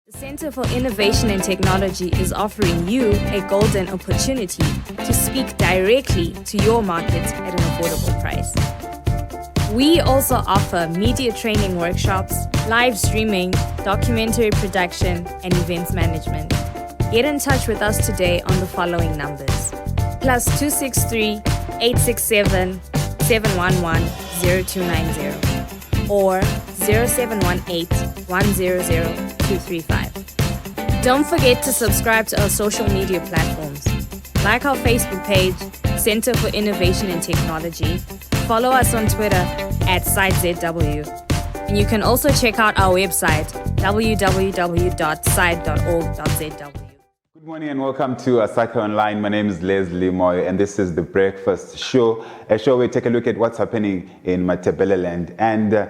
The Center for Innovation and Technology is offering you a golden opportunity to speak directly to your market at an affordable price. We also offer media training workshops, live streaming, documentary production, and events management. Get in touch with us today on the following numbers: +263 867 711 0290 or 0718 100 235. Don't forget to subscribe to our social media platforms. Like our Facebook page, Center for Innovation and Technology. Follow us on Twitter @SiteZW. And you can also check out our website, www.site.org.zw. Good morning and welcome to Asaka Online. My name is Lesley Moyo and this is the Breakfast Show, a show where we take a look at what's happening in Matabeleland. And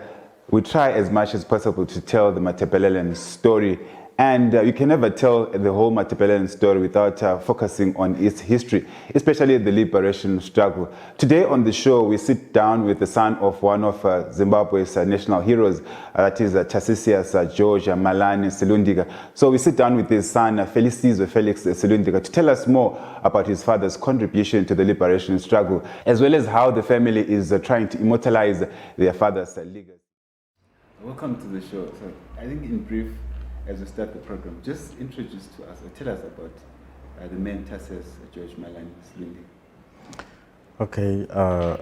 we try as much as possible to tell the Matabeleland story. And you can never tell the whole Matabeleland story without focusing on its history, especially the liberation struggle. Today on the show, we sit down with the son of one of Zimbabwe's national heroes, that is Tarcisius George Malan Silundika. So we sit down with his son, Felix Felisizwe to tell us more about his father's contribution to the liberation struggle, as well as how the family is trying to immortalize their father's legacy. Welcome to the show. So I think in brief, as we start the program, just introduce to us or tell us about the man Tarcisius George Malan Silundika. Okay,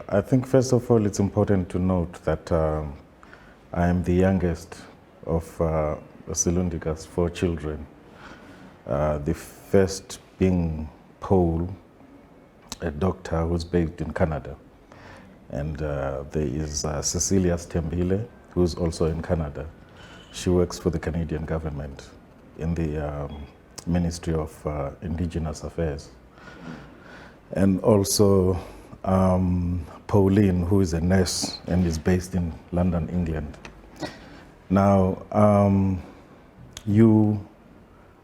I think first of all it's important to note that I am the youngest of Silundika's 4 children. The first being Paul, a doctor who's based in Canada. And there is Cecilia Stembile, who's also in Canada. She works for the Canadian government in the Ministry of Indigenous Affairs. And also Pauline, who is a nurse and is based in London, England. Now, you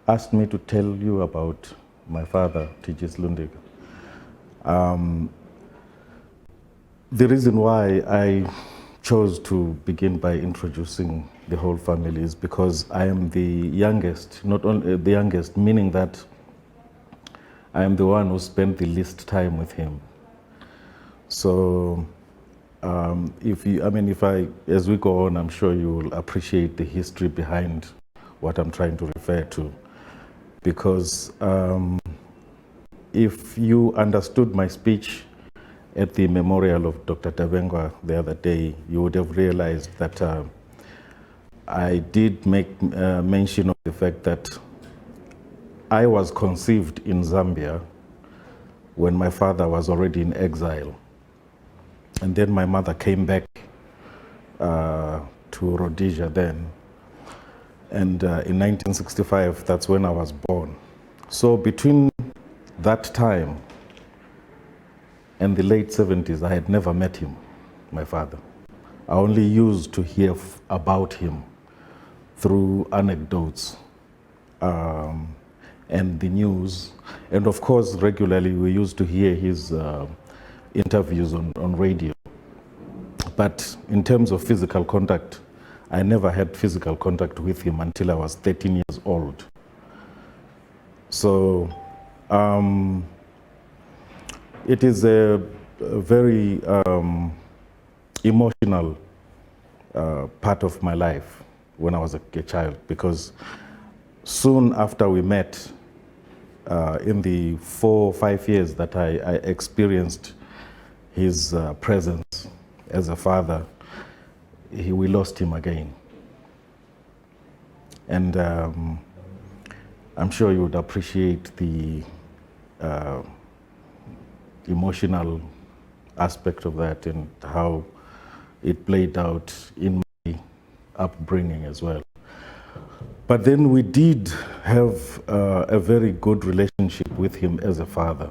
asked me to tell you about my father, T.G. Silundika. The reason why I chose to begin by introducing the whole family is because I am the youngest, not only the youngest, meaning that I am the one who spent the least time with him. So as we go on, I'm sure you will appreciate the history behind what I'm trying to refer to. Because if you understood my speech at the memorial of Dr. Tavengwa the other day, you would have realized that I did make mention of the fact that I was conceived in Zambia when my father was already in exile. And then my mother came back to Rhodesia then. And in 1965, that's when I was born. So between that time and the late 70s, I had never met him, my father. I only used to hear about him through anecdotes and the news. And of course, regularly we used to hear his interviews on radio. But in terms of physical contact, I never had physical contact with him until I was 13 years old. So it is a very emotional part of my life when I was a child, because soon after we met, in the 4 or 5 years that I experienced his presence as a father, we lost him again. And I'm sure you would appreciate the emotional aspect of that and how it played out in my upbringing as well. But then we did have a very good relationship with him as a father.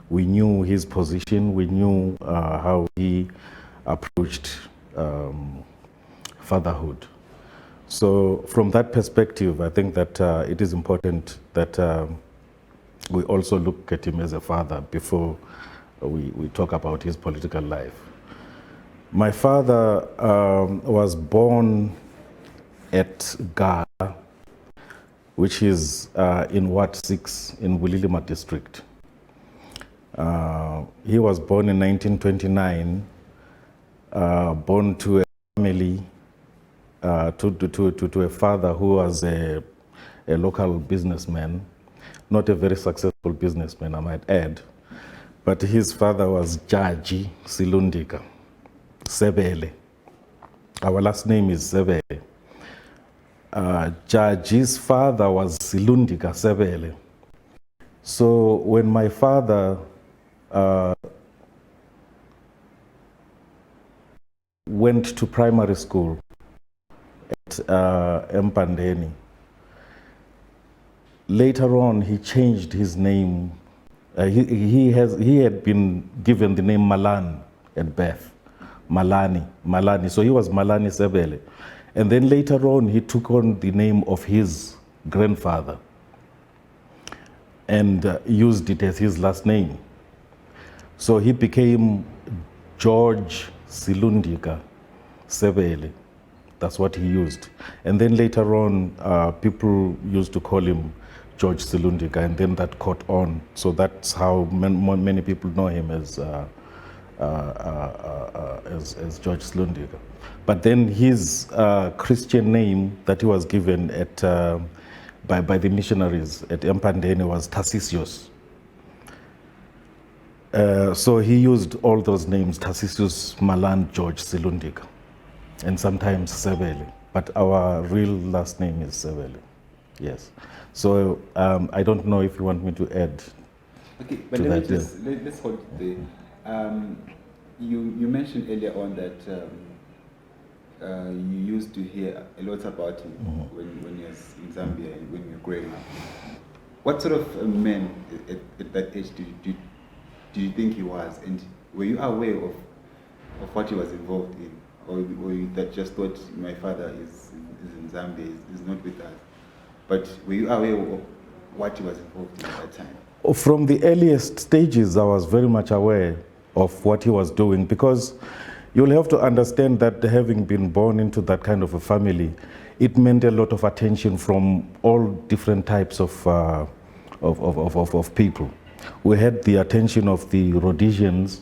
We knew his position, we knew how he approached fatherhood. So from that perspective, I think that it is important that we also look at him as a father before we talk about his political life. My father was born at Gala which is in Ward 6 in Bulilima district. He was born in 1929, born to a family, to a father who was a local businessman, not a very successful businessman, I might add. But his father was George Silundika, Sebele. Our last name is Sebele. George's father was Silundika Sebele. So when my father went to primary school at Mpandeni, later on he changed his name. He had been given the name Malan at birth, Malani. So he was Malani Sebele. And then later on he took on the name of his grandfather and used it as his last name. So he became George Silundika Sebele. That's what he used. And then later on, people used to call him George Silundika, and then that caught on. So that's how many people know him as George Silundika. But then his Christian name that he was given at by the missionaries at Mpandeni was Tarcisius. So he used all those names, Tarcisius Malan George Silundika, and sometimes Sebele. But our real last name is Sebele. Yes. So I don't know if you want me to add. Okay, but let's hold it there. You mentioned earlier on that you used to hear a lot about him when you was in Zambia and when you were growing up. What sort of man at that age do you think he was, and were you aware of what he was involved in, or were you that just thought my father is in Zambia, is not with us? But were you aware of what he was involved in at that time? From the earliest stages, I was very much aware of what he was doing, because you'll have to understand that having been born into that kind of a family, it meant a lot of attention from all different types of people. We had the attention of the Rhodesians,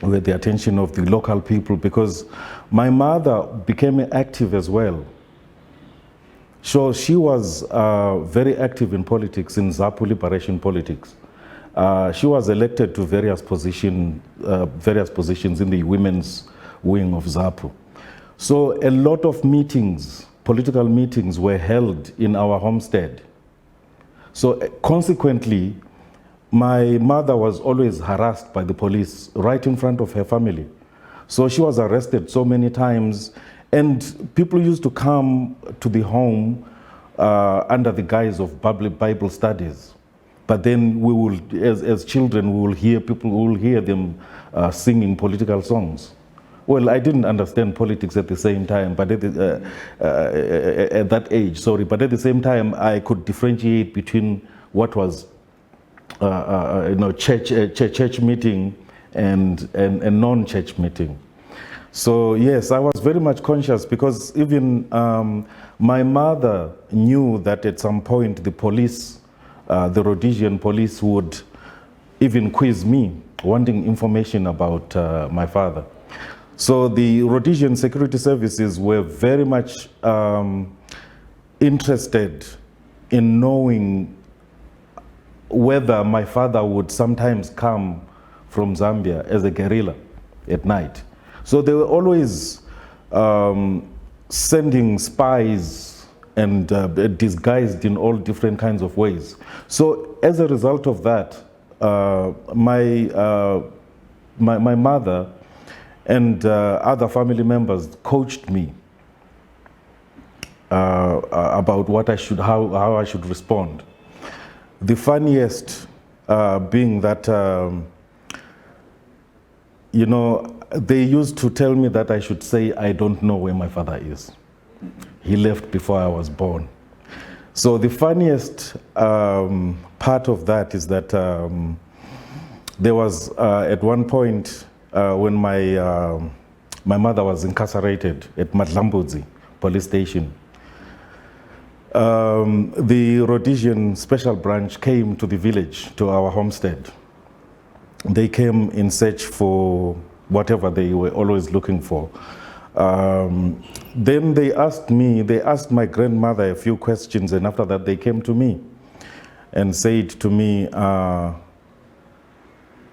we had the attention of the local people, because my mother became active as well. So she was very active in politics, in ZAPU liberation politics. She was elected to various positions in the women's wing of ZAPU. So a lot of meetings, political meetings, were held in our homestead. So consequently, my mother was always harassed by the police right in front of her family. So she was arrested so many times, and people used to come to the home under the guise of Bible studies. But then we will, as children, we will hear them singing political songs. Well, I didn't understand politics at the same time, but at that age, sorry. But at the same time, I could differentiate between what was church meeting and non-church meeting. So yes, I was very much conscious, because even my mother knew that at some point the police, the Rhodesian police, would even quiz me, wanting information about my father. So the Rhodesian security services were very much interested in knowing whether my father would sometimes come from Zambia as a guerrilla at night. So they were always sending spies and disguised in all different kinds of ways. So as a result of that, my mother and other family members coached me about what I should, how I should respond. The funniest being that, they used to tell me that I should say, I don't know where my father is. He left before I was born. So the funniest part of that is that there was at one point when my mother was incarcerated at Madlambudzi police station. the Rhodesian Special Branch came to the village, to our homestead. They came in search for whatever they were always looking for. Then they asked my grandmother a few questions, and after that they came to me and said to me,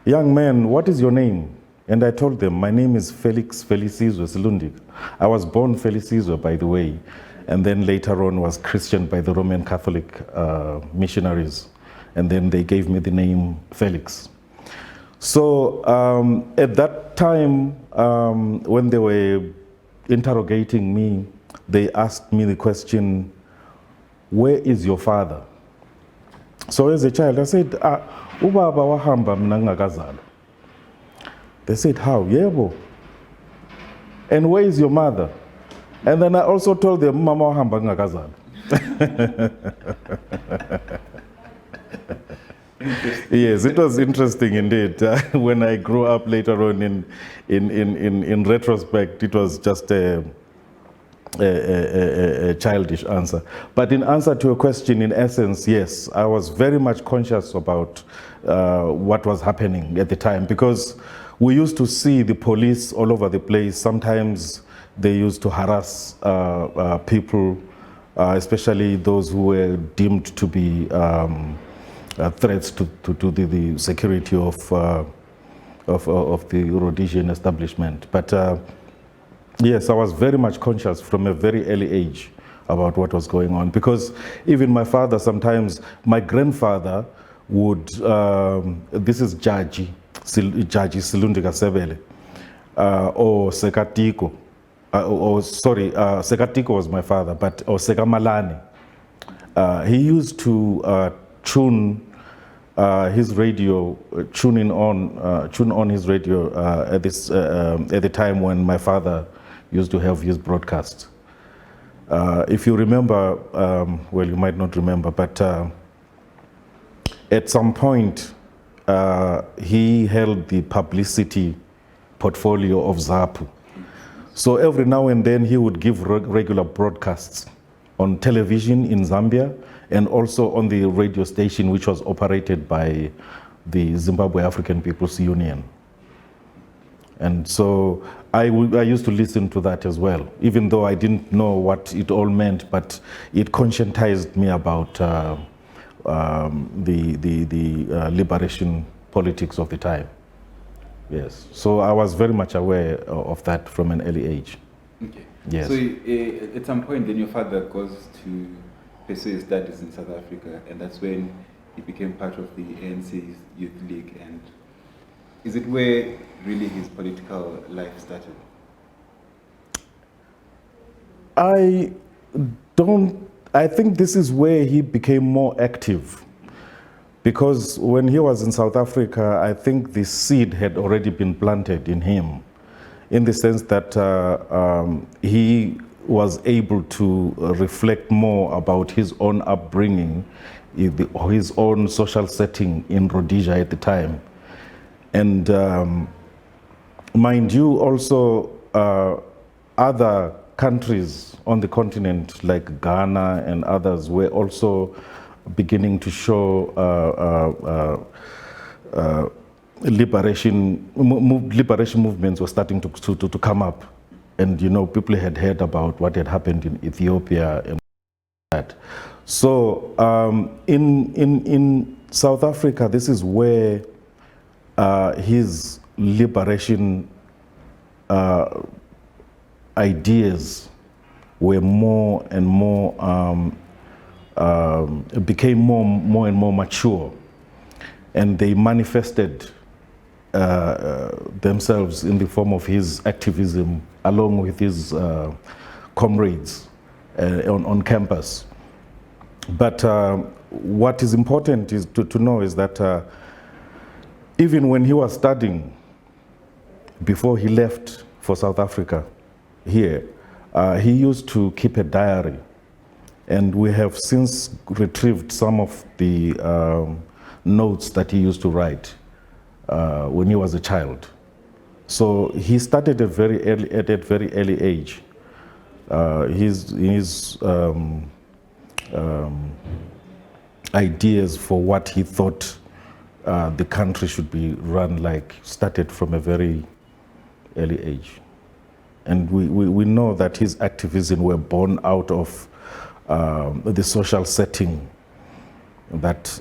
young man, what is your name? And I told them, my name is Felix Felisizwe Silundika. I was born Felisizwe, by the way, and then later on was Christianed by the Roman Catholic missionaries. And then they gave me the name Felix. So at that time, when they were interrogating me, they asked me the question, where is your father? So as a child, I said, ubaba wahamba mina ngingakazalwa. They said, how? Yebo. And where is your mother? And then I also told them, mama wahamba ngingakazalwa. Yes, it was interesting indeed. When I grew up later on, in retrospect, it was just a childish answer. But in answer to your question, in essence, yes, I was very much conscious about what was happening at the time, because we used to see the police all over the place. Sometimes they used to harass people, especially those who were deemed to be threats to the security of the Rhodesian establishment. But yes, I was very much conscious from a very early age about what was going on, because even my father, sometimes my grandfather would, this is Jaji Silundika Sebele, or Sekatiko, Sekatiko was my father, or Sekamalani. He used to tune his radio, tune on his radio at the time when my father used to have his broadcast. If you remember, well, you might not remember, but at some point he held the publicity portfolio of ZAPU. So every now and then he would give regular broadcasts on television in Zambia, and also on the radio station which was operated by the Zimbabwe African People's Union. And so I used to listen to that as well, even though I didn't know what it all meant, but it conscientized me about the liberation politics of the time. Yes, so I was very much aware of that from an early age. Okay. Yes. So at some point then your father goes to pursue his studies in South Africa, and that's when he became part of the ANC's Youth League. And is it where really his political life started? I think this is where he became more active, because when he was in South Africa, I think the seed had already been planted in him, in the sense that he was able to reflect more about his own upbringing, his own social setting in Rhodesia at the time. And mind you, also other countries on the continent like Ghana and others were also beginning to show liberation movements were starting to come up. And you know, people had heard about what had happened in Ethiopia and that. So in South Africa, this is where his liberation ideas were more and more became more and more mature, and they manifested themselves in the form of his activism along with his comrades on campus. But what is important is to know is that even when he was studying, before he left for South Africa here, he used to keep a diary. And we have since retrieved some of the notes that he used to write when he was a child. So he started at a very early age. His ideas for what he thought the country should be run like started from a very early age. And we know that his activism were born out of the social setting that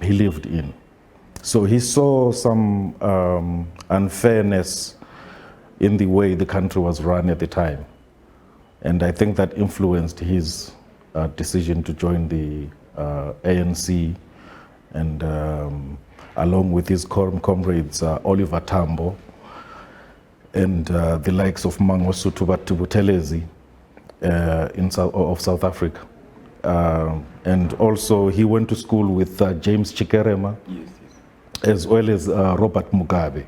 he lived in. So he saw some unfairness in the way the country was run at the time. And I think that influenced his decision to join the ANC, and along with his comrades, Oliver Tambo, and the likes of Mangosuthu Buthelezi of South Africa. And also he went to school with James Chikerema, yes, as well as Robert Mugabe.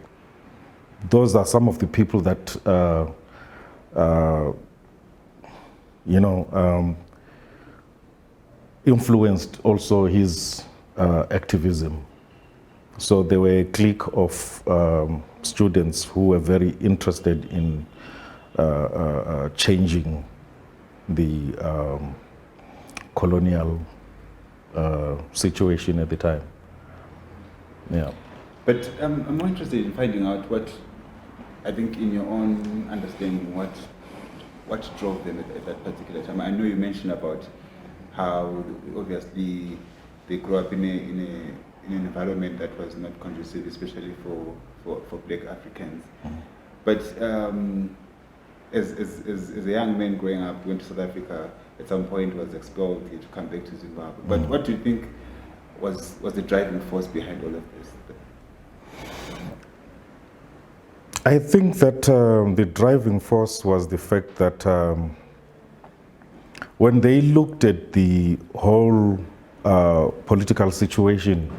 Those are some of the people that influenced also his activism. So there were a clique of students who were very interested in changing the colonial situation at the time. Yeah. But I'm more interested in finding out what, I think in your own understanding, what drove them at that particular time. I know you mentioned about how obviously they grew up in an environment that was not conducive, especially for Black Africans. Mm-hmm. But as a young man growing up, went to South Africa, at some point was expelled to come back to Zimbabwe. Mm-hmm. But what do you think was the driving force behind all of this? I think that the driving force was the fact that when they looked at the whole political situation,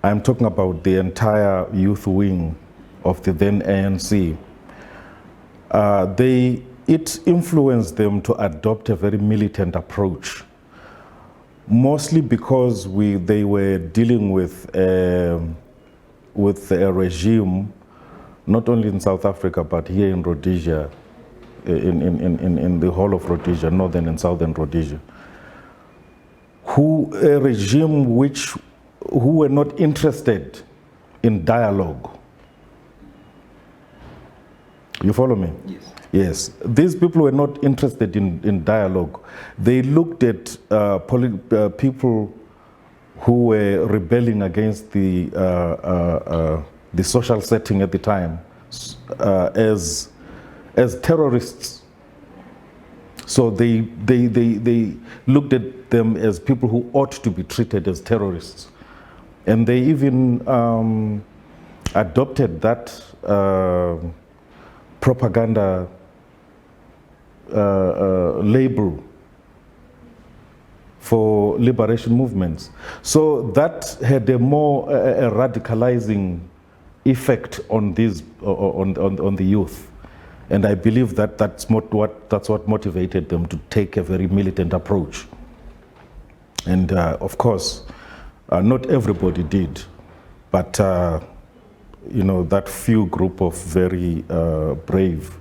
I'm talking about the entire youth wing of the then ANC, it influenced them to adopt a very militant approach, mostly because they were dealing with a regime, not only in South Africa, but here in Rhodesia, in the whole of Rhodesia, northern and southern Rhodesia, a regime who were not interested in dialogue. You follow me? Yes. Yes. These people were not interested in dialogue. They looked at people who were rebelling against the social setting at the time as terrorists. So they looked at them as people who ought to be treated as terrorists. And they even adopted that propaganda label for liberation movements. So that had a more radicalizing effect on these on the youth. And I believe that that's what motivated them to take a very militant approach. And of course, not everybody did, but that few group of very brave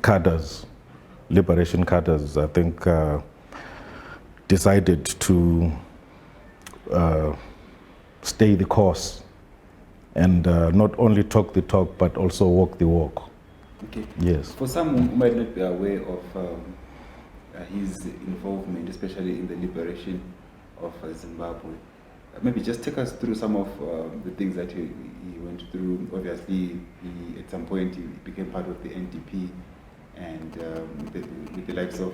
cadres, liberation cadres, I think decided to stay the course and not only talk the talk, but also walk the walk. Okay. Yes. For some who might not be aware of his involvement, especially in the liberation of Zimbabwe, maybe just take us through some of the things that he went through. Obviously, at some point he became part of the NDP, and with the likes of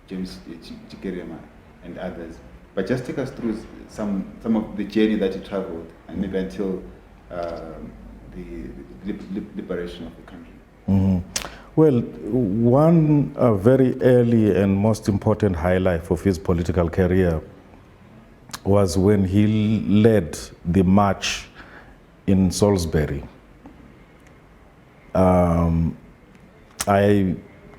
James Chikerema and others. But just take us through some of the journey that he traveled, and maybe until the liberation of the country. Mm-hmm. Well, one very early and most important highlight of his political career was when he led the march in Salisbury. I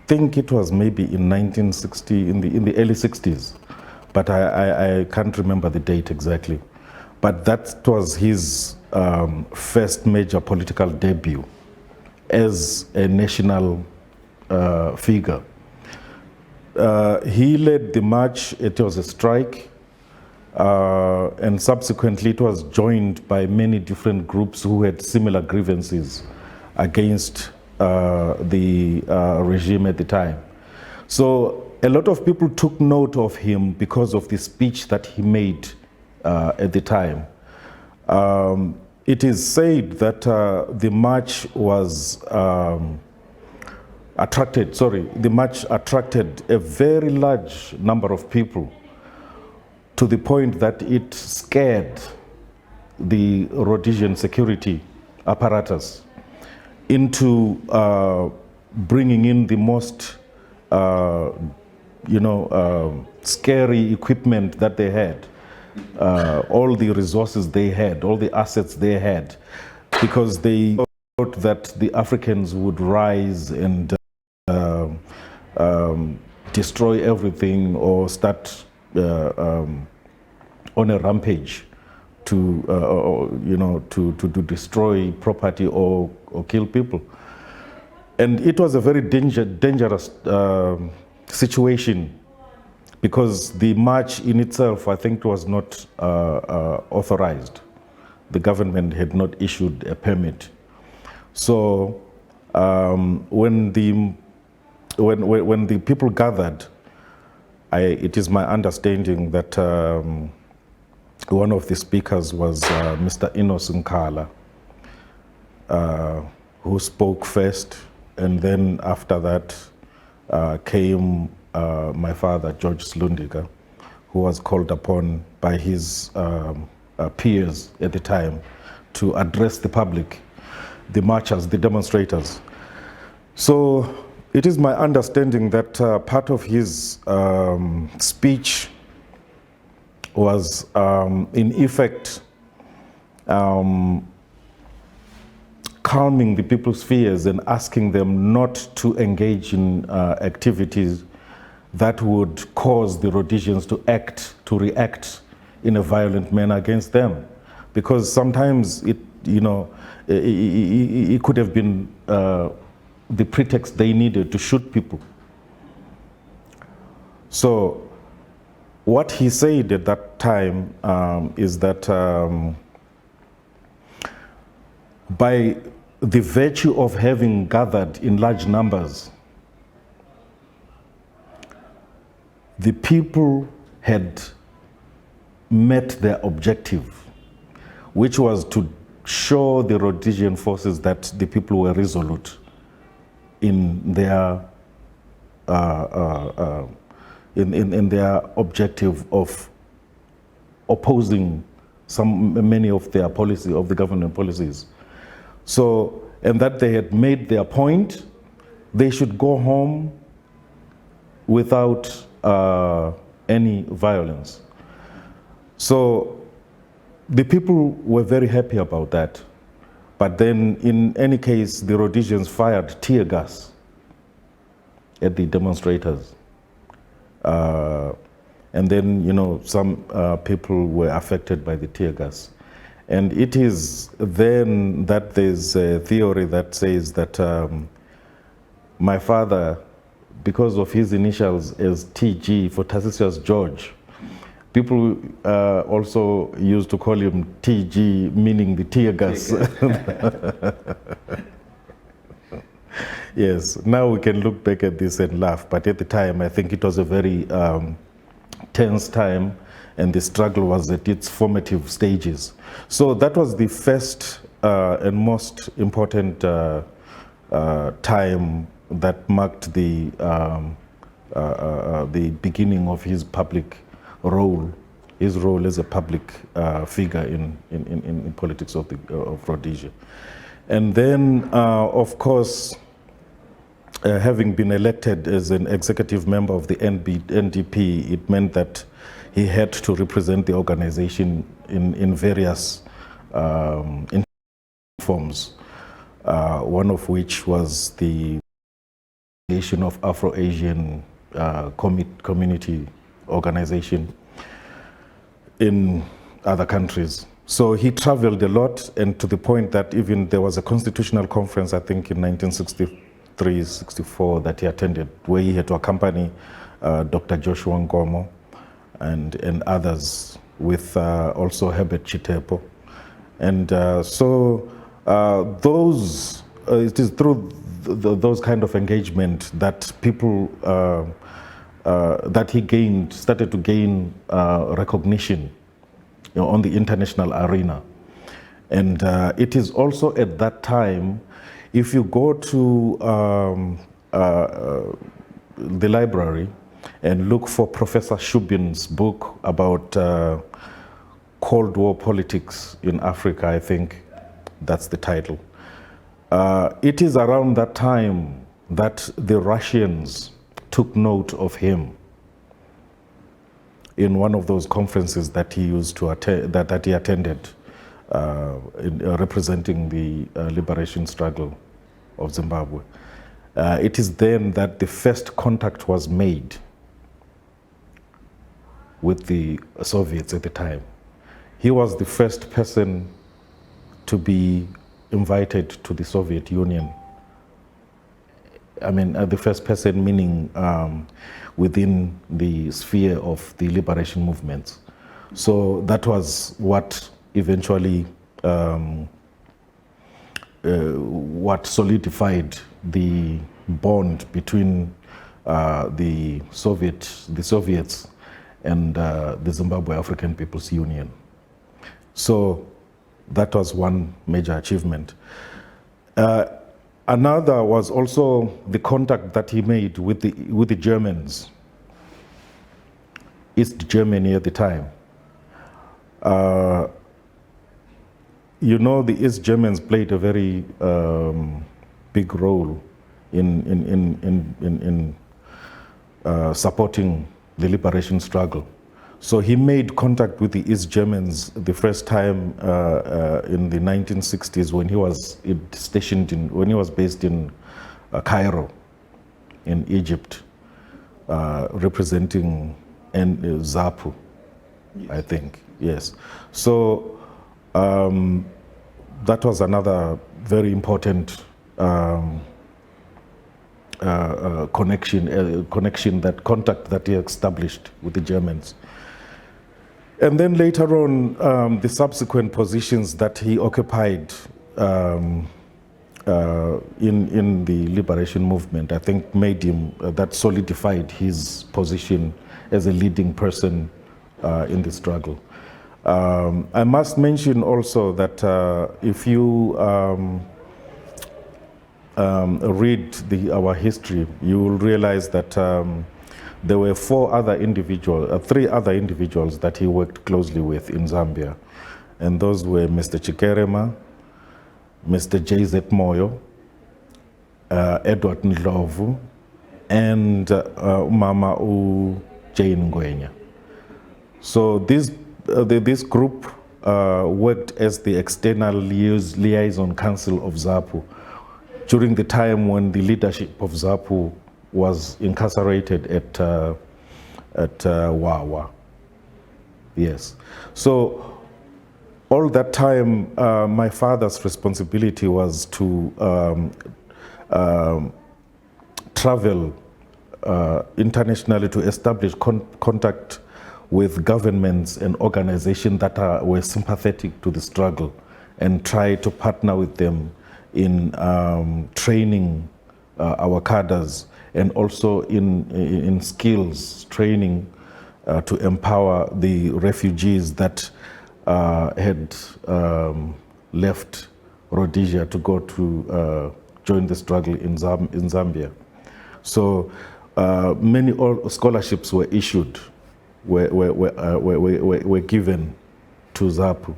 think it was maybe in 1960, in the early 60s, but I can't remember the date exactly. But that was his first major political debut as a national figure. He led the march. It was a strike, and subsequently it was joined by many different groups who had similar grievances against the regime at the time. So a lot of people took note of him because of the speech that he made at the time. It is said that the march attracted a very large number of people, to the point that it scared the Rhodesian security apparatus into bringing in the most scary equipment that they had, all the resources they had, all the assets they had, because they thought that the Africans would rise and destroy everything or start on a rampage to destroy property or kill people. And it was a very dangerous situation, because the march in itself, I think, was not authorized. The government had not issued a permit. So when the people gathered, it is my understanding that one of the speakers was Mr. Innocent Nkala, who spoke first, and then after that came my father, George Silundika, who was called upon by his peers at the time to address the public, the marchers, the demonstrators. So it is my understanding that part of his speech was in effect calming the people's fears and asking them not to engage in activities that would cause the Rhodesians to react in a violent manner against them. Because sometimes it could have been the pretext they needed to shoot people. So what he said at that time is that by the virtue of having gathered in large numbers, the people had met their objective, which was to show the Rhodesian forces that the people were resolute in their in their objective of opposing many of their of the government policies. So, and that they had made their point, they should go home without any violence. So the people were very happy about that. But then, in any case, the Rhodesians fired tear gas at the demonstrators. And then, some people were affected by the tear gas. And it is then that there's a theory that says that my father, because of his initials as TG for Tarcisius George, people also used to call him TG, meaning the tear gas. Yes, now we can look back at this and laugh, but at the time I think it was a very tense time, and the struggle was at its formative stages. So that was the first and most important time that marked the beginning of his public role, his role as a public figure in politics of Rhodesia. And then, of course, having been elected as an executive member of the NDP, it meant that he had to represent the organization in various forms, one of which was the creation of Afro-Asian community organization in other countries. So he traveled a lot, and to the point that even there was a constitutional conference, I think in 1963-64, that he attended, where he had to accompany Dr. Joshua Nkomo, and others, with also Herbert Chitepo. And it is through those kind of engagement that people, that he started to gain recognition, on the international arena. And it is also at that time, if you go to the library and look for Professor Shubin's book about Cold War politics in Africa, I think that's the title. It is around that time that the Russians took note of him in one of those conferences that he used to that he attended, representing the liberation struggle of Zimbabwe. It is then that the first contact was made with the Soviets at the time. He was the first person to be invited to the Soviet Union. I mean, the first person meaning within the sphere of the liberation movements. So that was what eventually what solidified the bond between the Soviets and the Zimbabwe African People's Union. So that was one major achievement. Another was also the contact that he made with the Germans, East Germany at the time. You know, the East Germans played a very big role in supporting the liberation struggle. So he made contact with the East Germans the first time in the 1960s when he was based in Cairo, in Egypt, representing ZAPU, yes. I think, yes. So that was another very important contact that he established with the Germans. And then later on, the subsequent positions that he occupied in the liberation movement, I think made him, that solidified his position as a leading person in the struggle. I must mention also that if you read our history, you will realize that there were three other individuals that he worked closely with in Zambia. And those were Mr. Chikerema, Mr. J.Z. Moyo, Edward Ndlovu, and Mama Jane Ngwenya. So this group worked as the external liaison council of ZAPU during the time when the leadership of ZAPU was incarcerated at Wawa. Yes. So all that time, my father's responsibility was to travel internationally to establish contact with governments and organizations that were sympathetic to the struggle and try to partner with them in training our cadres, and also in skills training to empower the refugees that had left Rhodesia to go to join the struggle in Zambia. So many scholarships were issued, were given to ZAPU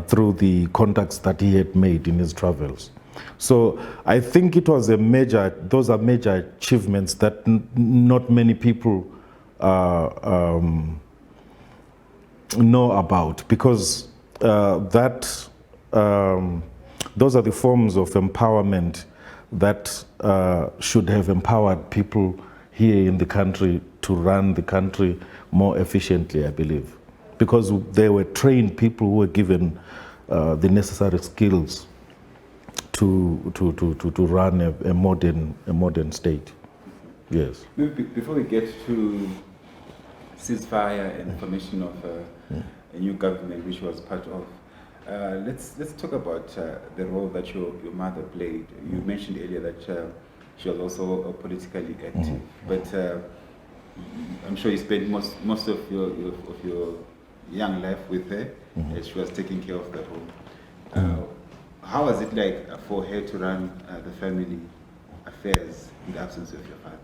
through the contacts that he had made in his travels. So I think it was those are major achievements that not many people know about, because those are the forms of empowerment that should have empowered people here in the country to run the country more efficiently, I believe, because they were trained people who were given the necessary skills to run a modern state. Yes. Maybe before we get to ceasefire and formation of a new government, which was part of, let's talk about the role that your mother played. You mentioned earlier that she was also politically active, but I'm sure you spent most of your young life with her as she was taking care of the home. How was it like for her to run the family affairs in the absence of your father?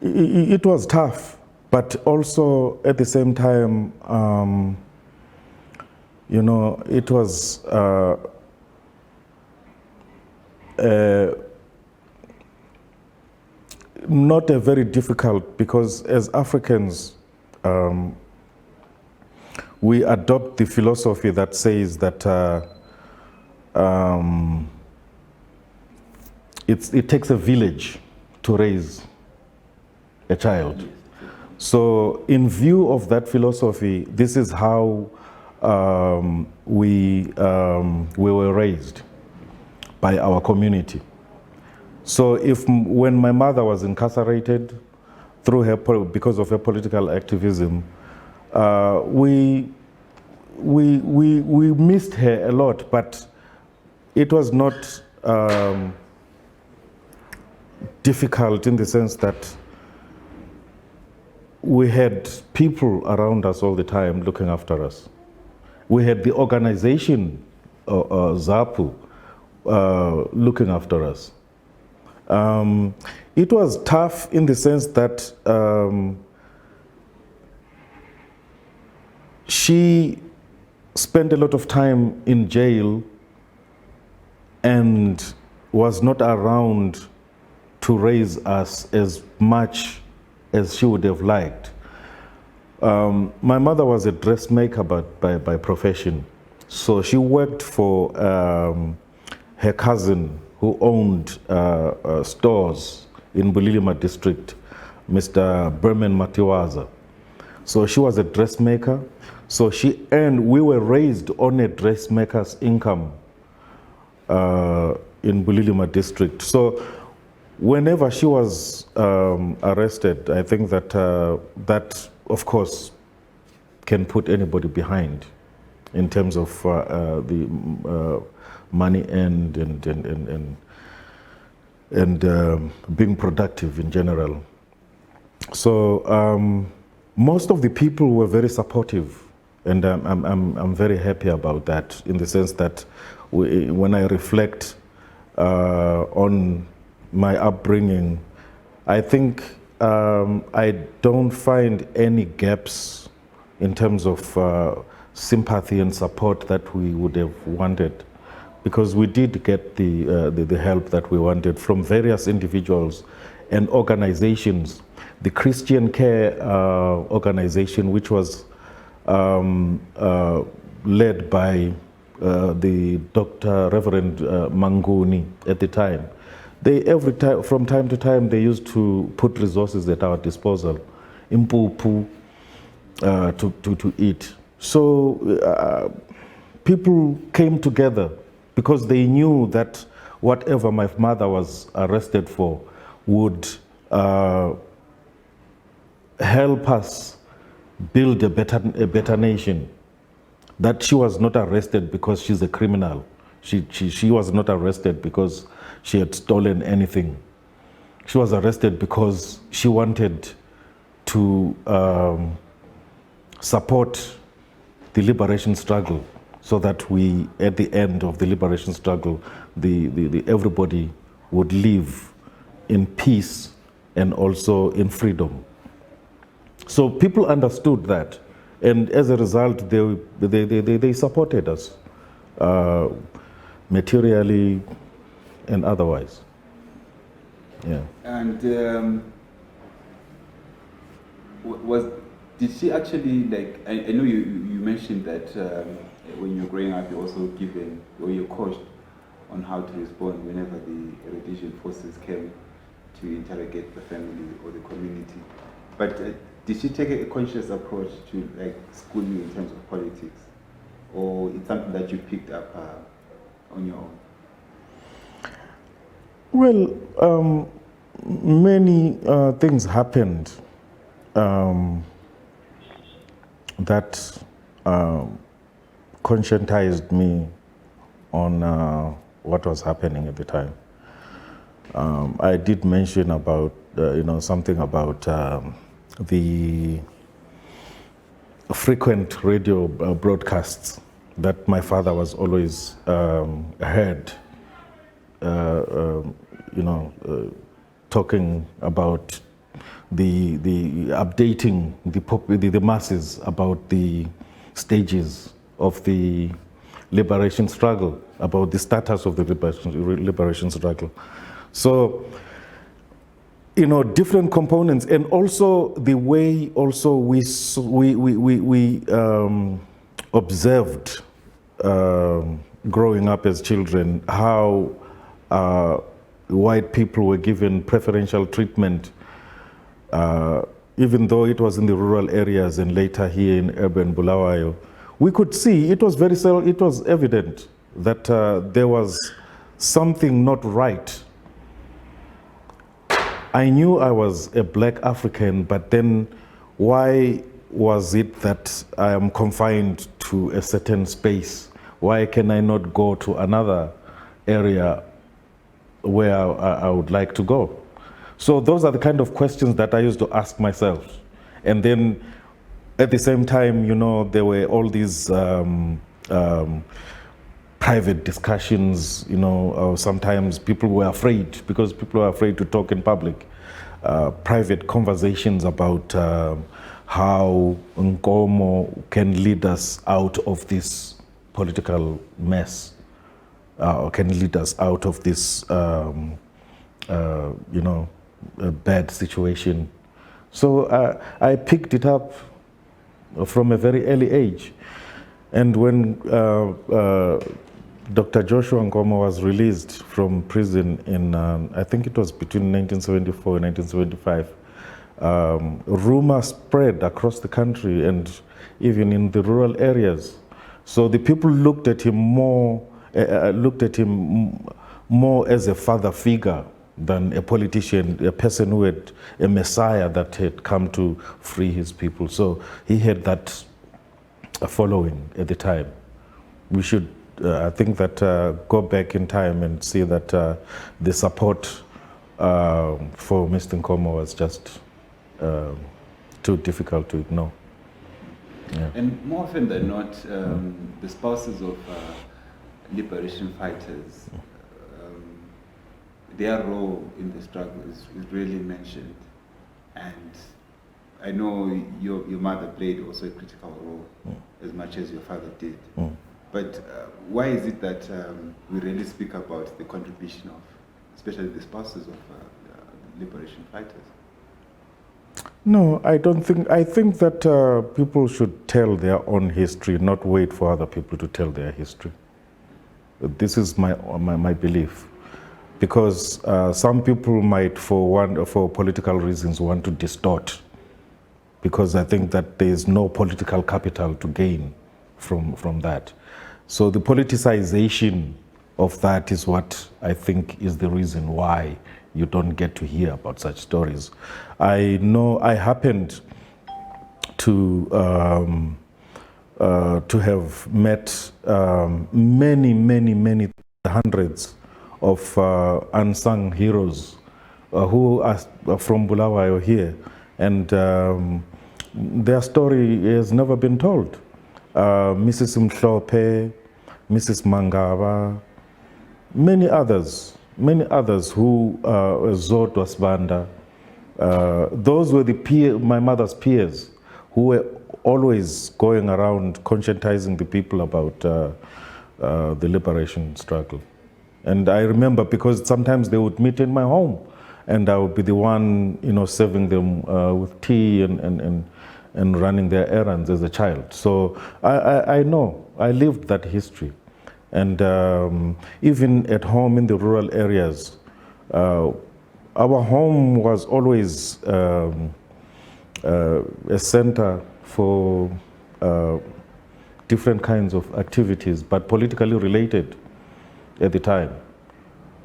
It was tough, but also at the same time, it was not a very difficult, because as Africans, we adopt the philosophy that says that it takes a village to raise a child. So in view of that philosophy, this is how we were raised by our community. So when my mother was incarcerated because of her political activism, we missed her a lot, but it was not difficult in the sense that we had people around us all the time looking after us. We had the organization, ZAPU, looking after us. It was tough in the sense that she spent a lot of time in jail and was not around to raise us as much as she would have liked. My mother was a dressmaker by profession. So she worked for her cousin who owned stores in Bulilima district, Mr. Berman Matiwaza. So she was a dressmaker. So we were raised on a dressmaker's income in Bulilima district. So whenever she was arrested, I think that that, of course, can put anybody behind in terms of the money and being productive in general. So most of the people were very supportive, and I'm very happy about that, in the sense that when I reflect on my upbringing, I think I don't find any gaps in terms of sympathy and support that we would have wanted, because we did get the help that we wanted from various individuals and organizations. The Christian Care organization, which was led by the Dr. Reverend Manguni at the time. From time to time, they used to put resources at our disposal, impupu, to eat. So people came together because they knew that whatever my mother was arrested for would help us build a better nation. That she was not arrested because she's a criminal. She was not arrested because she had stolen anything. She was arrested because she wanted to support the liberation struggle, so that we, at the end of the liberation struggle, everybody would live in peace and also in freedom. So people understood that, and as a result, they supported us materially and otherwise. Yeah. And did she actually, like, I know you mentioned that when you're growing up, you're also given, or you're coached on how to respond whenever the eradication forces came to interrogate the family or the community. But did she take a conscious approach to, like, school you in terms of politics, or it's something that you picked up on your own? Well, many things happened that conscientized me on what was happening at the time. I did mention about, something about the frequent radio broadcasts that my father was always heard, talking about the updating the masses about the stages of the liberation struggle, about the status of the liberation struggle. So, different components, and also the way also we observed growing up as children how white people were given preferential treatment, even though it was in the rural areas and later here in urban Bulawayo. We could see it was evident that there was something not right. I knew I was a black African, but then why was it that I am confined to a certain space? Why can I not go to another area where I would like to go? So those are the kind of questions that I used to ask myself. And then at the same time, there were all these private discussions, sometimes people were afraid because people were afraid to talk in public. Private conversations about how Nkomo can lead us out of this political mess, can lead us out of this, bad situation. So I picked it up from a very early age. And when Dr. Joshua Nkomo was released from prison in, I think it was between 1974 and 1975, rumor spread across the country and even in the rural areas. So the people looked at him more as a father figure than a politician, a person who had a messiah that had come to free his people. So he had that following at the time. We should, I think that go back in time and see that the support for Mr. Nkomo was just too difficult to ignore. Yeah. And more often than not, the spouses of liberation fighters, their role in the struggle is really mentioned. And I know your mother played also a critical role, as much as your father did. But why is it that we really speak about the contribution of, especially the spouses of liberation fighters? No, I don't think. I think that people should tell their own history, not wait for other people to tell their history. This is my belief, because some people might, for political reasons, want to distort. Because I think that there is no political capital to gain from that. So the politicization of that is what I think is the reason why you don't get to hear about such stories. I know I happened to have met many hundreds of unsung heroes who are from Bulawayo here, and their story has never been told. Mrs. Mhlope, Mrs. Mangaba, many others who, Zod Wasbanda, those were my mother's peers who were always going around conscientizing the people about the liberation struggle. And I remember, because sometimes they would meet in my home and I would be the one, serving them with tea and running their errands as a child. So I know, I lived that history. And even at home in the rural areas, our home was always a center for different kinds of activities, but politically related at the time.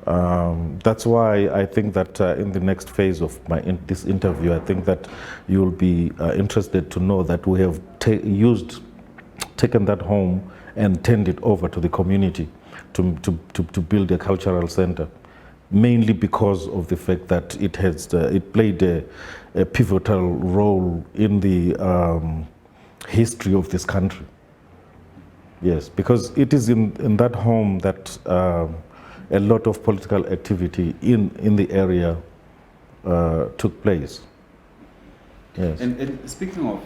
That's why I think that in the next phase of this interview, I think that you'll be interested to know that we have taken that home and turned it over to the community to build a cultural center, mainly because of the fact that it played a pivotal role in the history of this country. Yes, because it is in that home that a lot of political activity in the area took place. Yes. And speaking of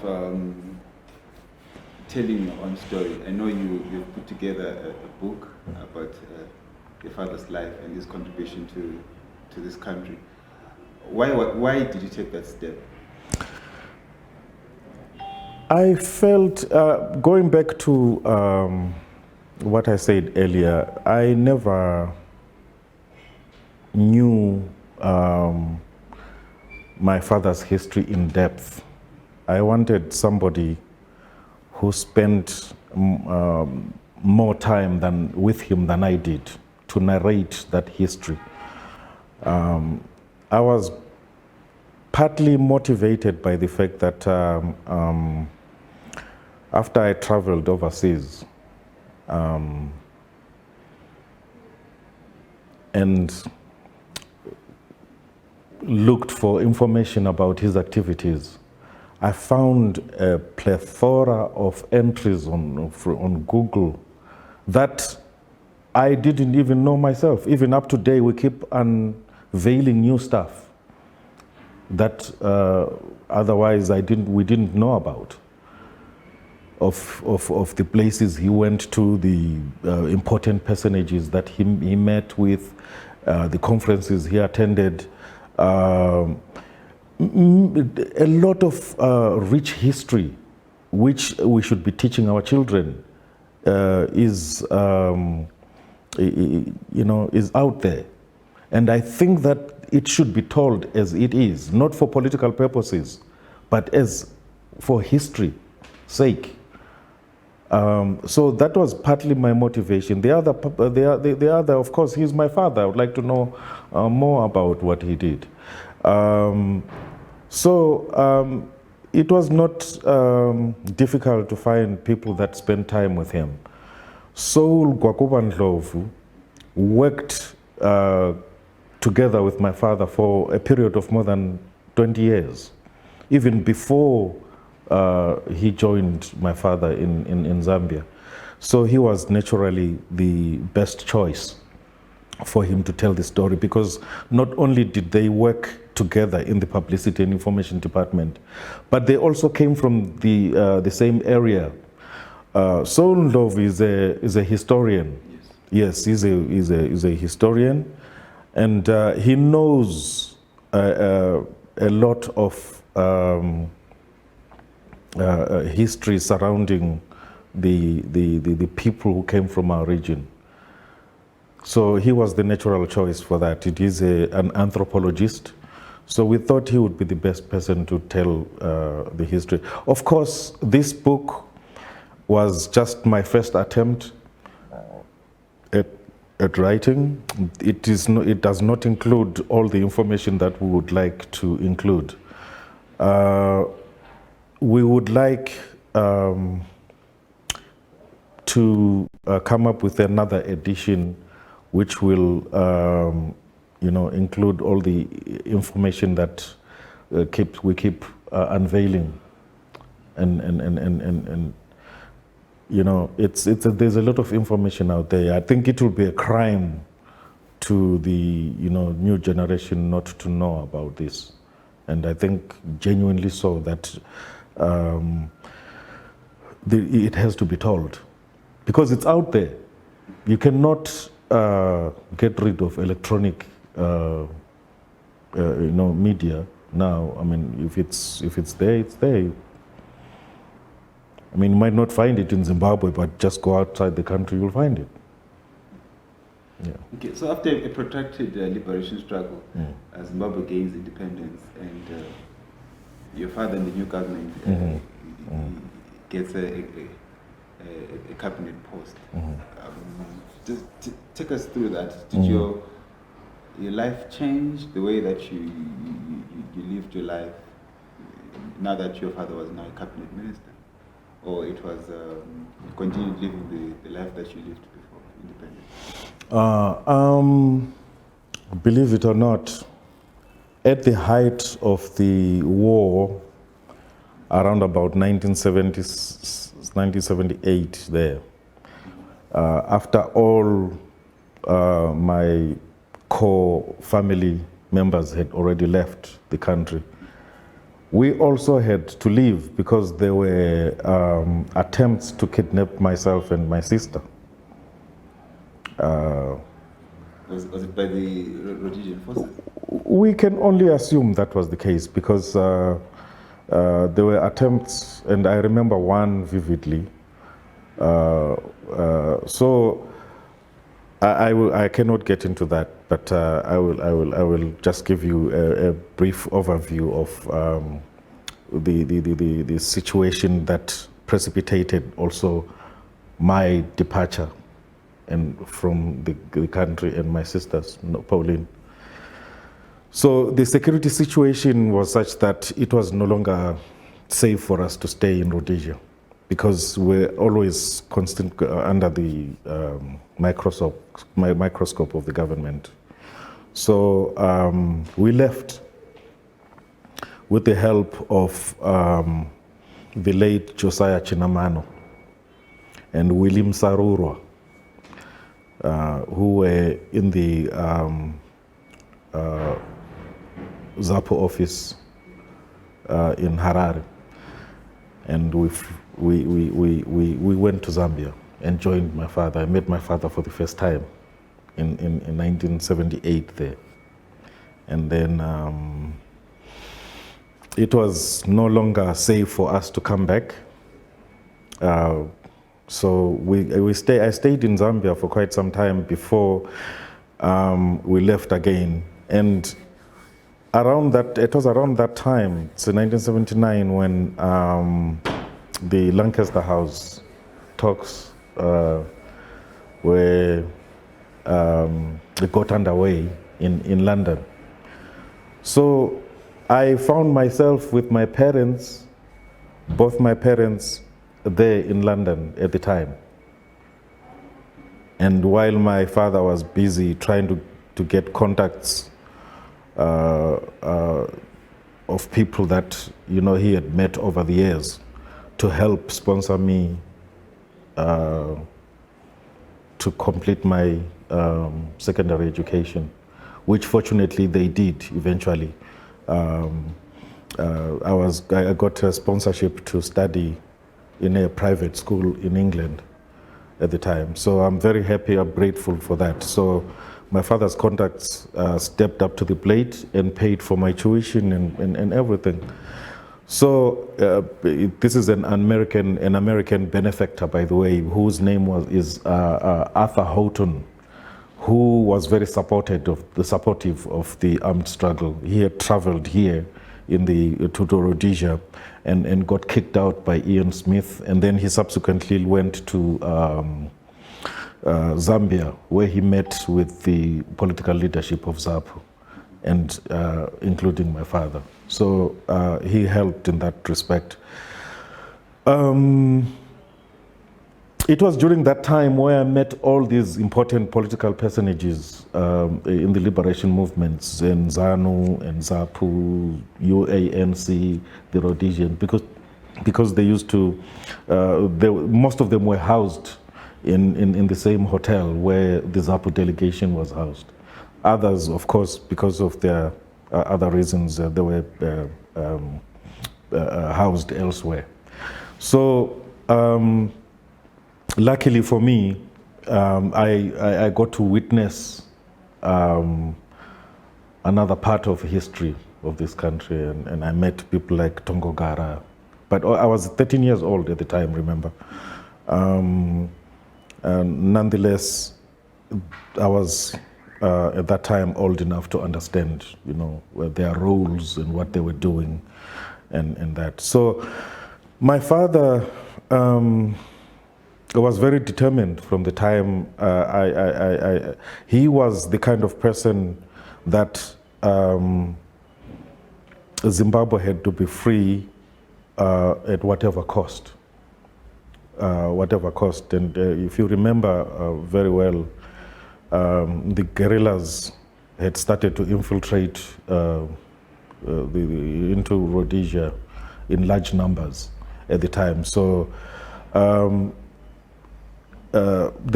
telling your own story, I know you've put together a book about your father's life and his contribution to this country. Why did you take that step? I felt, going back to what I said earlier, I never knew my father's history in depth. I wanted somebody who spent more time with him than I did to narrate that history. I was partly motivated by the fact that after I traveled overseas and looked for information about his activities, I found a plethora of entries on Google that I didn't even know myself. Even up to date, we keep unveiling new stuff that otherwise we didn't know about. Of the places he went to, the important personages that he met with, the conferences he attended. A lot of rich history, which we should be teaching our children, is out there, and I think that it should be told as it is, not for political purposes, but as for history's sake. So that was partly my motivation. The other, of course, he's my father. I would like to know more about what he did. It was not difficult to find people that spent time with him. Saul Gwakubandlovu worked together with my father for a period of more than 20 years, even before he joined my father in Zambia. So he was naturally the best choice for him to tell the story, because not only did they work together in the publicity and information department, but they also came from the same area. Saul Ndlovu is a historian. Yes, he's a historian, and he knows a lot of history surrounding the people who came from our region. So he was the natural choice for that. It is an anthropologist, so we thought he would be the best person to tell the history. Of course, this book was just my first attempt at writing. It does not include all the information that we would like to include. We would like to come up with another edition which will include all the information that we keep unveiling, and there's a lot of information out there. I think it will be a crime to the new generation not to know about this, and I think genuinely so that it has to be told, because it's out there. You cannot get rid of electronic media now. I mean, if it's there, it's there. I mean, you might not find it in Zimbabwe, but just go outside the country, you'll find it. Yeah. Okay, so after a protracted liberation struggle, Zimbabwe gains independence, and your father in the new government gets a cabinet post. Just take us through that. Did your your life changed, the way that you lived your life now that your father was now a cabinet minister? Or it was you continued living the life that you lived before independence? Believe it or not, at the height of the war, around about 1978 there, after all my core family members had already left the country, we also had to leave because there were attempts to kidnap myself and my sister. Was it by the Rhodesian forces? We can only assume that was the case because there were attempts, and I remember one vividly. So I cannot get into that, but I will just give you a brief overview of the situation that precipitated also my departure and from the country and my sister's, Pauline. So the security situation was such that it was no longer safe for us to stay in Rhodesia because we're always constant under the microscope of the government. So we left with the help of the late Josiah Chinamano and William Sarurwa, who were in the ZAPO office in Harare, and we went to Zambia and joined my father. I met my father for the first time in 1978 there, and then it was no longer safe for us to come back. So I stayed in Zambia for quite some time before we left again. And it was around that time, so 1979, when the Lancaster House talks were they got underway in London. So I found myself with my parents, both my parents, there in London at the time. And while my father was busy trying to get contacts of people that he had met over the years to help sponsor me to complete my secondary education, which fortunately they did eventually. I got a sponsorship to study in a private school in England at the time. So I'm very happy, I'm grateful for that. So my father's contacts stepped up to the plate and paid for my tuition and everything. So this is an American benefactor, by the way, whose name is Arthur Houghton, who was very supportive of the armed struggle. He had traveled here to Rhodesia and got kicked out by Ian Smith, and then he subsequently went to Zambia, where he met with the political leadership of ZAPU, and including my father. So he helped in that respect. It was during that time where I met all these important political personages in the liberation movements, in ZANU and ZAPU, UANC, the Rhodesian, because they used to, most of them were housed in the same hotel where the ZAPU delegation was housed. Others, of course, because of their other reasons, they were housed elsewhere. So, luckily for me, I got to witness another part of history of this country, and I met people like Tongogara. But I was 13 years old at the time, remember. Nonetheless, I was at that time old enough to understand, their roles and what they were doing, and that. So, my father was very determined from the time he was the kind of person that Zimbabwe had to be free at whatever cost. And if you remember very well, the guerrillas had started to infiltrate into Rhodesia in large numbers at the time. So the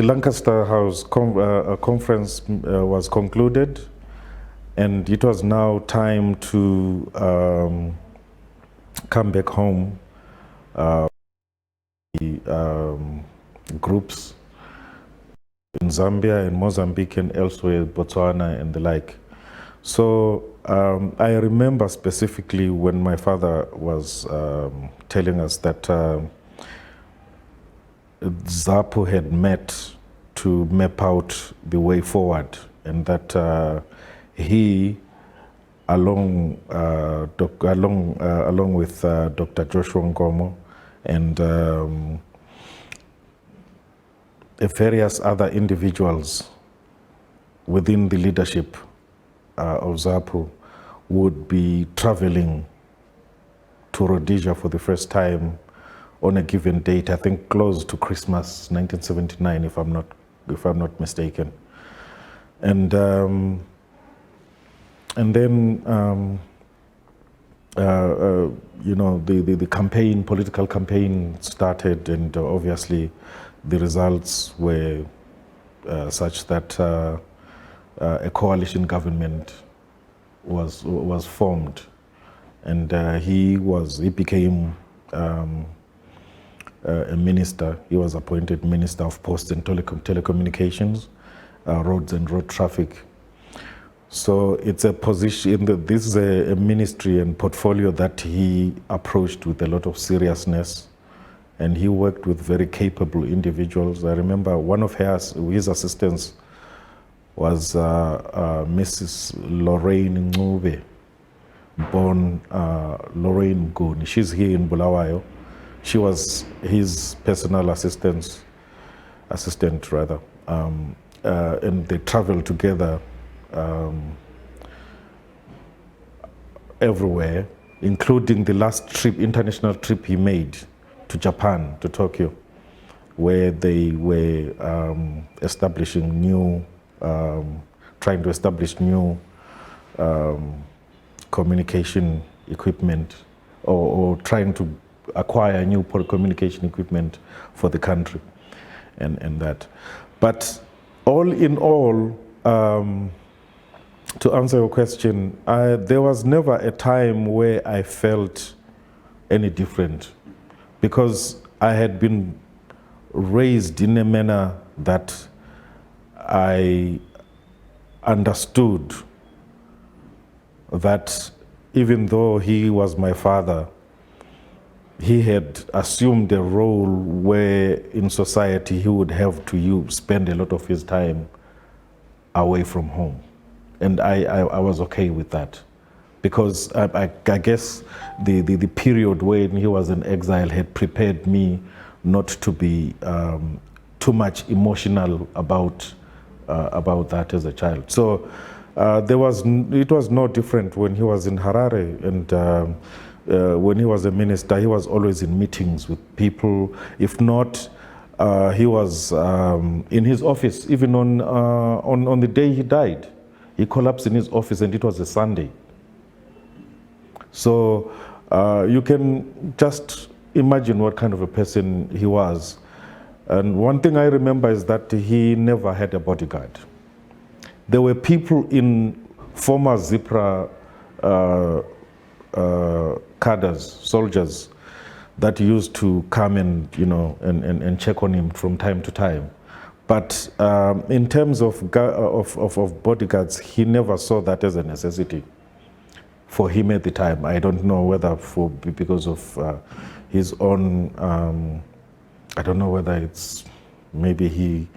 Lancaster House conference was concluded, and it was now time to come back home. Groups in Zambia and Mozambique and elsewhere, Botswana and the like. So I remember specifically when my father was telling us that ZAPU had met to map out the way forward, and that he, along with Dr. Joshua Nkomo and various other individuals within the leadership of ZAPU would be traveling to Rhodesia for the first time on a given date, I think close to Christmas 1979, if I'm not mistaken. And then you know, the campaign, political campaign started, and obviously the results were such that a coalition government was formed, and he became a minister. He was appointed Minister of Posts and Telecommunications, Roads and Road Traffic. So it's a position, this is a ministry and portfolio that he approached with a lot of seriousness, and he worked with very capable individuals. I remember one of his assistants was Mrs. Lorraine Ncube, born Lorraine Mguni. She's here in Bulawayo. She was his personal assistant, and they traveled together everywhere, including the last international trip he made to Japan, to Tokyo, where they were trying to establish new communication equipment, or trying to acquire new communication equipment for the country, and that. But all in all, to answer your question, there was never a time where I felt any different, because I had been raised in a manner that I understood that even though he was my father, he had assumed a role where in society he would have to spend a lot of his time away from home. And I was okay with that, because I guess the period when he was in exile had prepared me not to be too much emotional about that as a child. So it was no different when he was in Harare, and when he was a minister, he was always in meetings with people. If not, he was in his office, even on the day he died. He collapsed in his office, and it was a Sunday. So you can just imagine what kind of a person he was. And one thing I remember is that he never had a bodyguard. There were people in former ZIPRA cadres, soldiers, that used to come and check on him from time to time. But in terms of bodyguards, he never saw that as a necessity for him at the time. I don't know whether because of his own, I don't know whether it's maybe he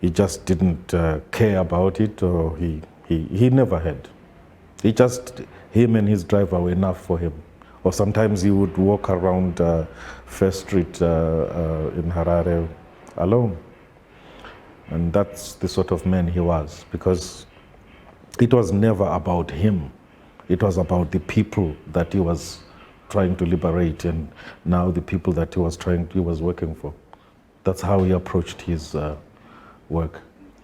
just didn't care about it, or he never had. Him and his driver were enough for him. Or sometimes he would walk around First Street in Harare alone. And that's the sort of man he was, because it was never about him. It was about the people that he was trying to liberate, and now the people that he was working for. That's how he approached his work.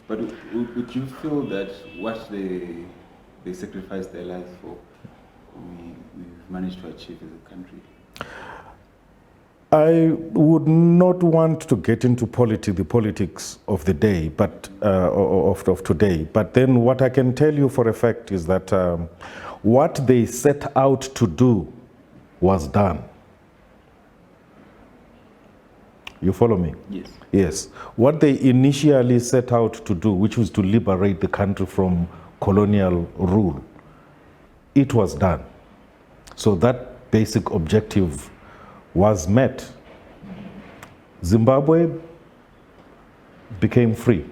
But would you feel that what they sacrificed their lives for, we've managed to achieve as a country? I would not want to get into the politics of the day, but of today. But then what I can tell you for a fact is that what they set out to do was done. You follow me? Yes. Yes. What they initially set out to do, which was to liberate the country from colonial rule, it was done. So that basic objective was met. Zimbabwe became free.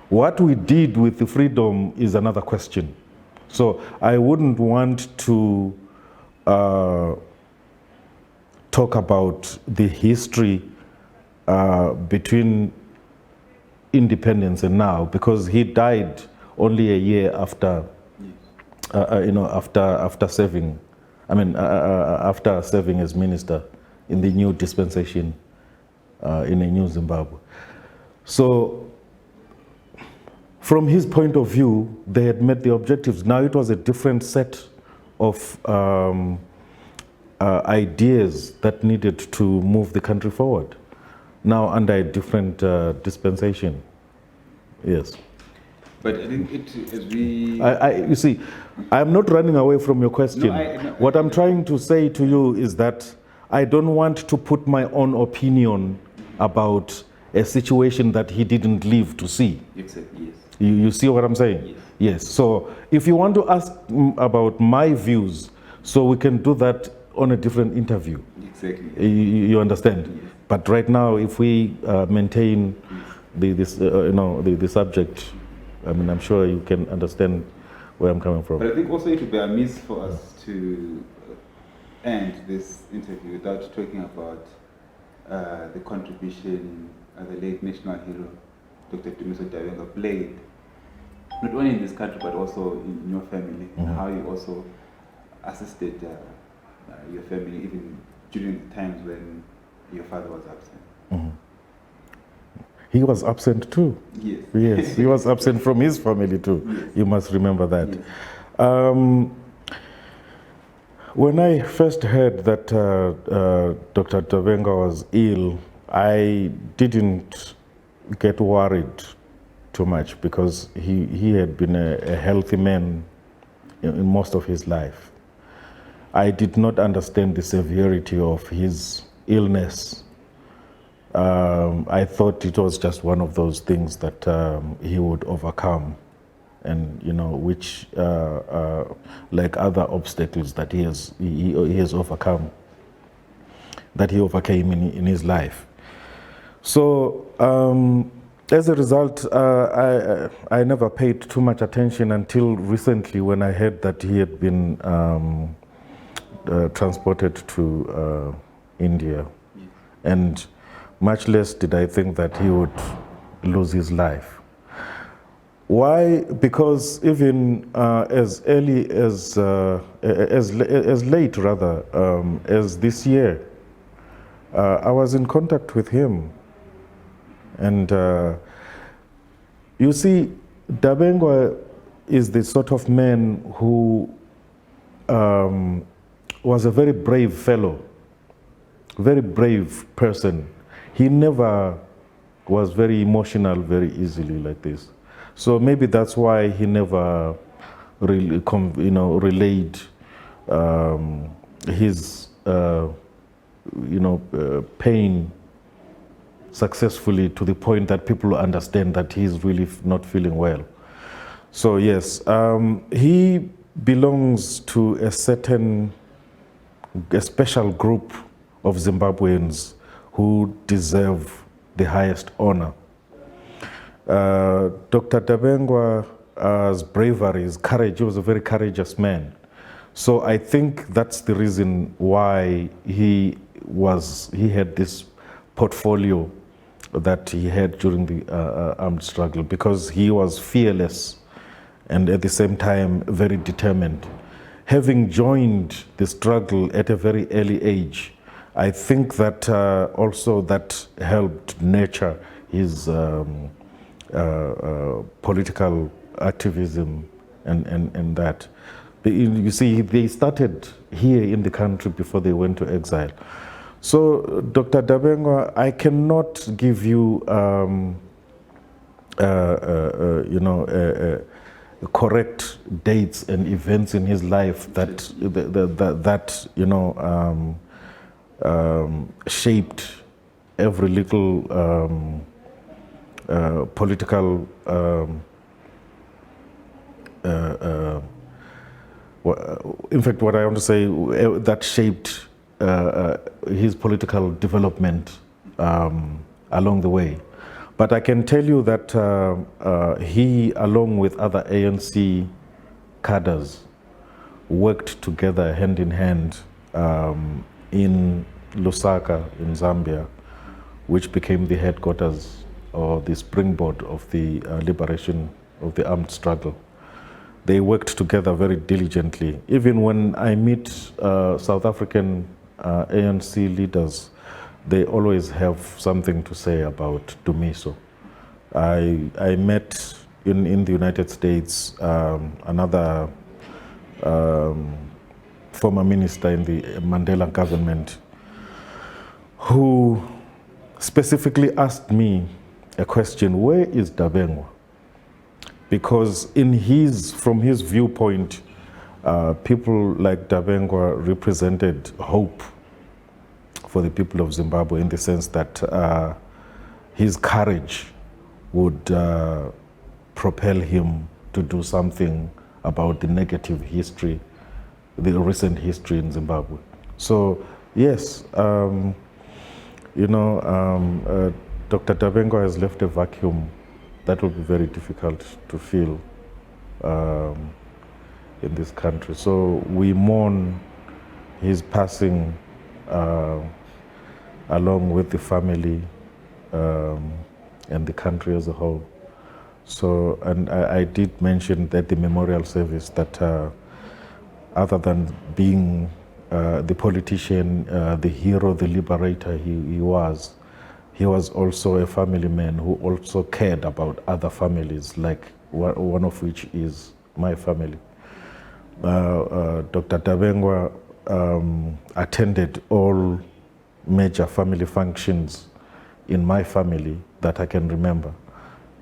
What we did with the freedom is another question. So I wouldn't want to talk about the history between independence and now, because he died only a year after, after serving. After serving as minister in the new dispensation in a new Zimbabwe. So, from his point of view, they had met the objectives. Now it was a different set of ideas that needed to move the country forward. Now under a different dispensation. Yes. But I think as we... you see, I'm not running away from your question. What I'm trying to say to you is that I don't want to put my own opinion about a situation that he didn't live to see. Exactly, yes. You see what I'm saying? Yes. Yes. So if you want to ask about my views, so we can do that on a different interview. Exactly. You understand? Yes. But right now, if we maintain the subject, I'm sure you can understand where I'm coming from. But I think also it would be a miss for us to end this interview without talking about the contribution the late national hero, Dr. Dumiso Dawenga, played, not only in this country, but also in your family, and how you also assisted your family, even during the times when your father was absent. He was absent too. Yes. Yes, he was absent from his family too. Yes. You must remember that. Yes. When I first heard that Dr. Dawenga was ill, I didn't get worried too much because he had been a healthy man in most of his life. I did not understand the severity of his illness. I thought it was just one of those things that he would overcome, and which like other obstacles that he has overcome, that he overcame in his life. So as a result, I never paid too much attention until recently when I heard that he had been transported to India, and much less did I think that he would lose his life. Why? Because even as early as late rather as this year, I was in contact with him, and you see, Dawenga is the sort of man who was a very brave fellow, very brave person. He never was very emotional very easily like this. So maybe that's why he never really, relayed his, pain successfully to the point that people understand that he's really not feeling well. So yes, he belongs to a special group of Zimbabweans who deserve the highest honor. Dr. Dawenga's bravery, his courage, he was a very courageous man. So I think that's the reason why he had this portfolio that he had during the armed struggle, because he was fearless and at the same time very determined. Having joined the struggle at a very early age, I think that also that helped nurture his political activism and that. You see, they started here in the country before they went to exile. So, Dr. Dabengwa, I cannot give you, correct dates and events in his life that shaped every little political. In fact, what I want to say that shaped his political development along the way. But I can tell you that he, along with other ANC cadres, worked together hand in hand in Lusaka, in Zambia, which became the headquarters or the springboard of the liberation of the armed struggle. They worked together very diligently. Even when I meet South African ANC leaders, they always have something to say about Dumiso. I met in the United States another former minister in the Mandela government who specifically asked me a question: where is Dabengwa? Because from his viewpoint, people like Dabengwa represented hope for the people of Zimbabwe, in the sense that his courage would propel him to do something about the negative history, the recent history in Zimbabwe. So yes, Dr. Dabengwa has left a vacuum that will be very difficult to fill in this country. So we mourn his passing along with the family and the country as a whole. So, and I did mention that the memorial service that other than being the politician, the hero, the liberator he was also a family man who also cared about other families, like one of which is my family. Dr. Dabengwa attended all major family functions in my family that I can remember,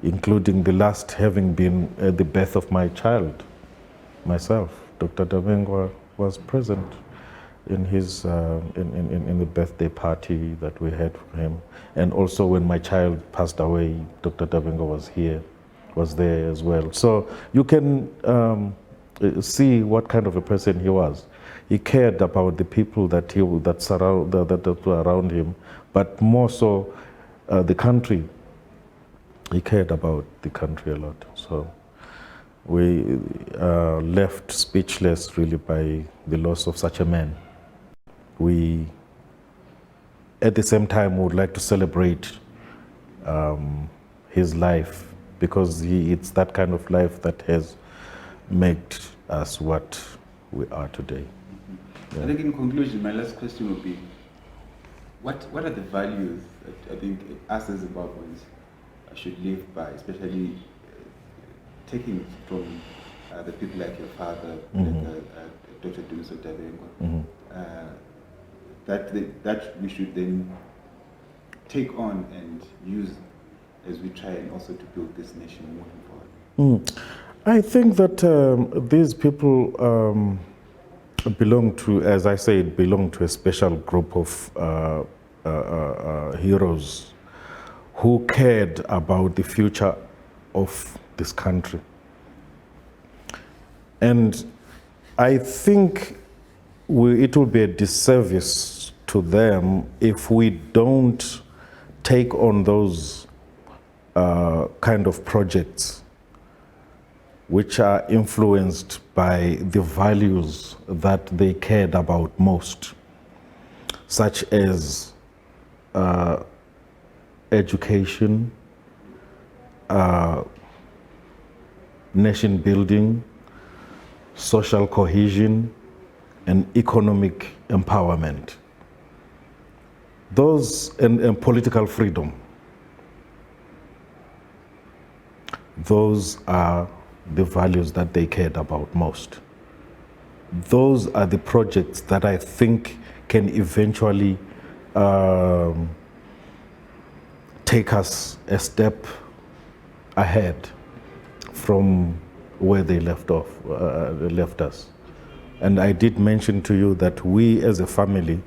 including the last having been at the birth of my child, myself. Dr. Dabengwa was present in his in the birthday party that we had for him, and also when my child passed away, Dr. Dabengwa was there as well. So you can see what kind of a person he was. He cared about the people that were around him, but more so the country. He cared about the country a lot. So we left speechless, really, by the loss of such a man. We, at the same time, would like to celebrate his life, because it's that kind of life that has made us what we are today. I think in conclusion, my last question would be, what are the values that I think us as Zimbabweans should live by, especially taking from the people like your father, Dr. Dumiso Dabengwa, that we should then take on and use as we try and also to build this nation moving forward? I think that these people belong to, as I said, belong to a special group of heroes who cared about the future of this country. And I think it will be a disservice to them if we don't take on those kind of projects which are influenced by the values that they cared about most, such as education, nation building, social cohesion, and economic empowerment. Those, and political freedom. Those are the values that they cared about most. Those are the projects that I think can eventually take us a step ahead from where they left us. And I did mention to you that we as a family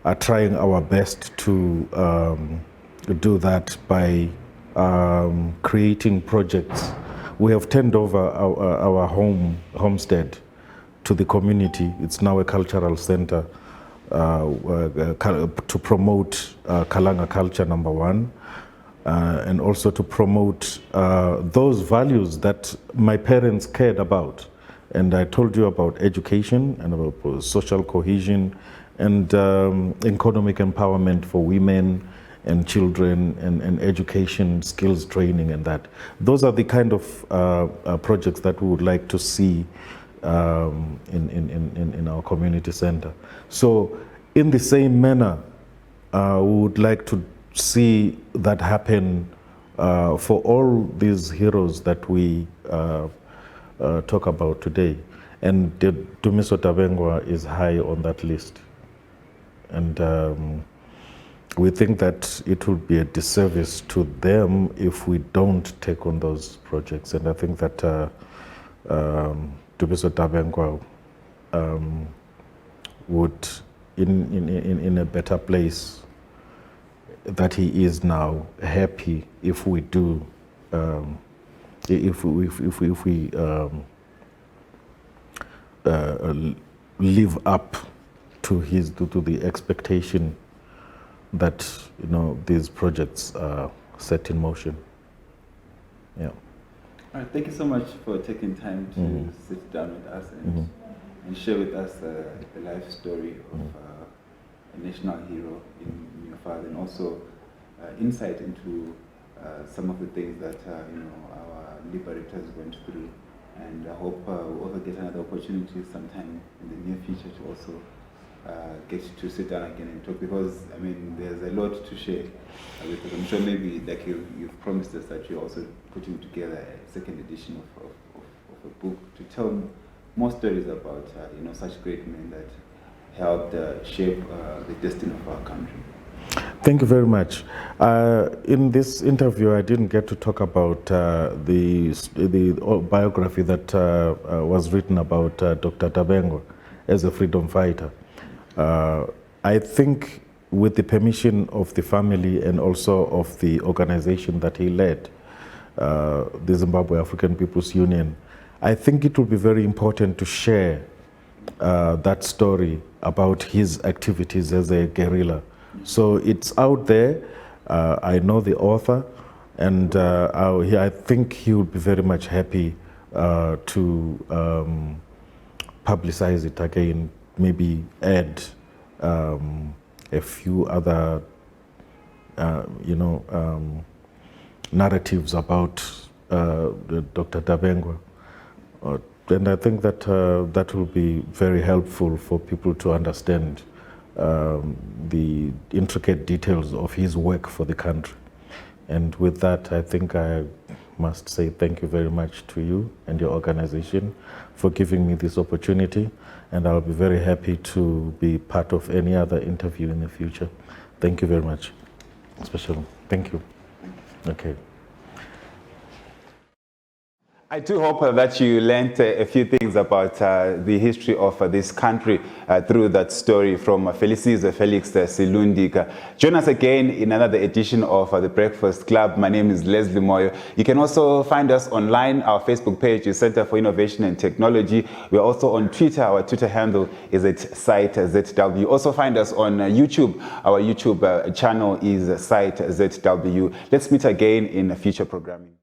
are trying our best to do that by creating projects. We have turned over our homestead to the community. It's now a cultural center to promote Kalanga culture, number one, and also to promote those values that my parents cared about. And I told you about education and about social cohesion and economic empowerment for women and children and education, skills training and that. Those are the kind of projects that we would like to see in our community center. So in the same manner, we would like to see that happen for all these heroes that we talk about today. And Dumiso Tabengwa is high on that list. And we think that it would be a disservice to them if we don't take on those projects. And I think that Dumiso Tabengwa would, in a better place that he is now, happy if we do, if we live up to the expectation that these projects are set in motion. Yeah. All right, thank you so much for taking time to sit down with us and share with us the life story of a national hero in your father, and also insight into some of the things that our liberators went through. And I hope we'll also get another opportunity sometime in the near future to also get to sit down again and talk, because I mean there's a lot to share with us. I'm sure maybe like you've promised us that you're also putting together a second edition of a book to tell more stories about such great men that helped shape the destiny of our country. Thank you very much. In this interview, I didn't get to talk about the biography that was written about Dr. Tabengwa as a freedom fighter. I think with the permission of the family and also of the organization that he led, the Zimbabwe African People's Union, I think it will be very important to share that story about his activities as a guerrilla. So it's out there. I know the author, and I think he would be very much happy to publicize it again, maybe add a few other, narratives about Dr. Tabengwa. And I think that that will be very helpful for people to understand the intricate details of his work for the country. And with that, I think I must say thank you very much to you and your organization for giving me this opportunity. And I'll be very happy to be part of any other interview in the future. Thank you very much. Especially, thank you. Okay. I do hope that you learned a few things about the history of this country through that story from Felisizwe Felix Silundika. Join us again in another edition of The Breakfast Club. My name is Lesley Moyo. You can also find us online. Our Facebook page is Center for Innovation and Technology. We're also on Twitter. Our Twitter handle is @SiteZW. Also find us on YouTube. Our YouTube channel is SiteZW. Let's meet again in future programming.